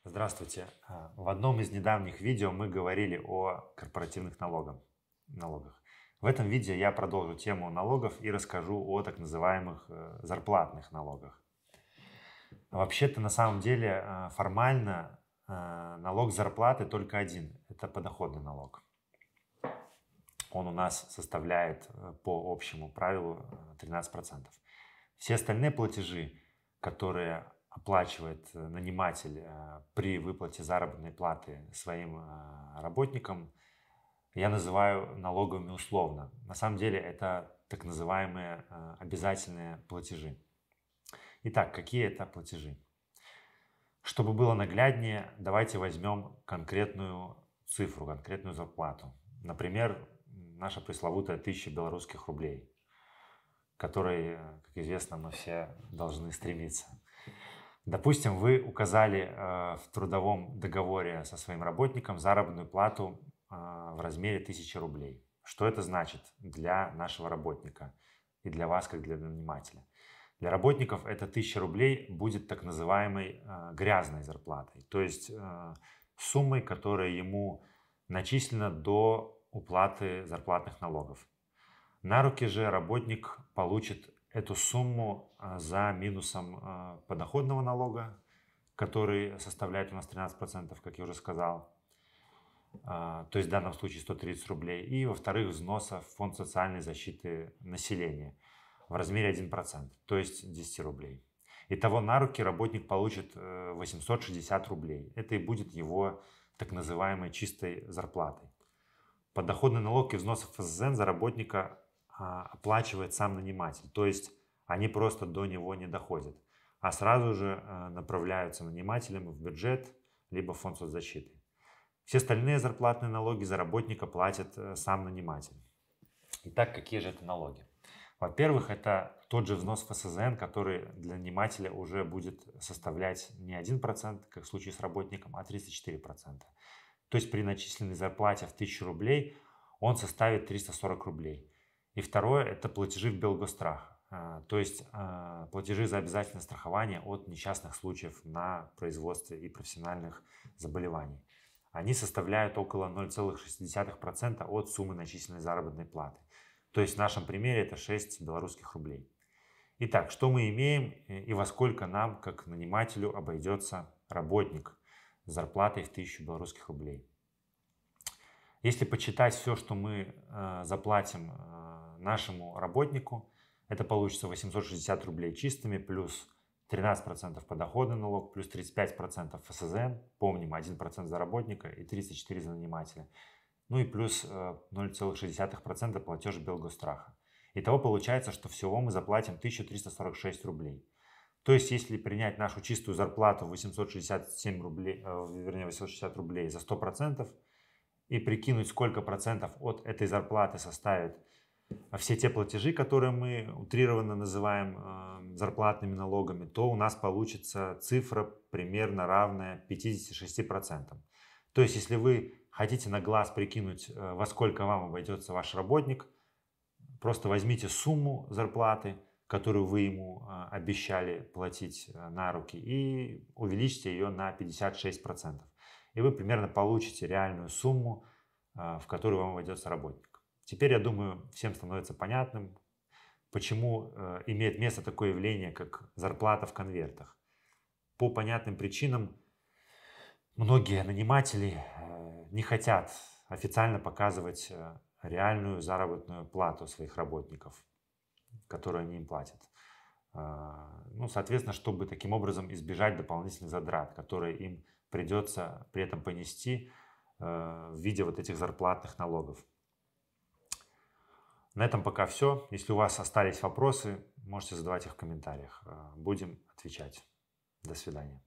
Здравствуйте. В одном из недавних видео мы говорили о корпоративных налогах. В этом видео я продолжу тему налогов и расскажу о так называемых зарплатных налогах. Вообще-то, на самом деле, формально налог с зарплаты только один. Это подоходный налог. Он у нас составляет по общему правилу 13%. Все остальные платежи, которые оплачивает наниматель при выплате заработной платы своим работникам, я называю налоговыми условно. На самом деле это так называемые обязательные платежи. Итак, какие это платежи? Чтобы было нагляднее, давайте возьмем конкретную цифру, конкретную зарплату. Например, наша пресловутая 1000 белорусских рублей, к которой, как известно, мы все должны стремиться. Допустим, вы указали в трудовом договоре со своим работником заработную плату в размере 1000 рублей. Что это значит для нашего работника и для вас, как для нанимателя? Для работников это 1000 рублей будет так называемой грязной зарплатой, то есть суммой, которая ему начислена до уплаты зарплатных налогов. На руки же работник получит эту сумму за минусом подоходного налога, который составляет у нас 13%, как я уже сказал, то есть в данном случае 130 рублей, и, во-вторых, взноса в фонд социальной защиты населения в размере 1%, то есть 10 рублей. Итого на руки работник получит 860 рублей. Это и будет его так называемой чистой зарплатой. Подоходный налог и взносы в ФСЗН за работника оплачивает сам наниматель, то есть они просто до него не доходят, а сразу же направляются нанимателем в бюджет либо в фонд соцзащиты. Все остальные зарплатные налоги за работника платит сам наниматель. Итак, какие же это налоги? Во-первых, это тот же взнос в ФСЗН, который для нанимателя уже будет составлять не 1%, как в случае с работником, а 34%. То есть при начисленной зарплате в 1000 рублей он составит 340 рублей. И второе – это платежи в Белгострах, то есть платежи за обязательное страхование от несчастных случаев на производстве и профессиональных заболеваний. Они составляют около 0,6% от суммы начисленной заработной платы. То есть в нашем примере это 6 белорусских рублей. Итак, что мы имеем и во сколько нам, как нанимателю, обойдется работник с зарплатой в 1000 белорусских рублей? Если почитать все, что мы заплатим нашему работнику, это получится 860 рублей чистыми, плюс 13% подоходный налог, плюс 35% ФСЗН, помним, 1% за работника и 34% за нанимателя, ну и плюс 0,6% платеж Белгосстраха. Итого получается, что всего мы заплатим 1346 рублей. То есть, если принять нашу чистую зарплату 867 рублей, вернее 860 рублей за 100%, и прикинуть, сколько процентов от этой зарплаты составит все те платежи, которые мы утрированно называем зарплатными налогами, то у нас получится цифра примерно равная 56%. То есть, если вы хотите на глаз прикинуть, во сколько вам обойдется ваш работник, просто возьмите сумму зарплаты, которую вы ему обещали платить на руки, и увеличьте ее на 56%. И вы примерно получите реальную сумму, в которую вам обойдется работник. Теперь, я думаю, всем становится понятным, почему имеет место такое явление, как зарплата в конвертах. По понятным причинам многие наниматели не хотят официально показывать реальную заработную плату своих работников, которую они им платят. Ну, соответственно, чтобы таким образом избежать дополнительных затрат, которые им придется при этом понести в виде вот этих зарплатных налогов. На этом пока все. Если у вас остались вопросы, можете задавать их в комментариях. Будем отвечать. До свидания.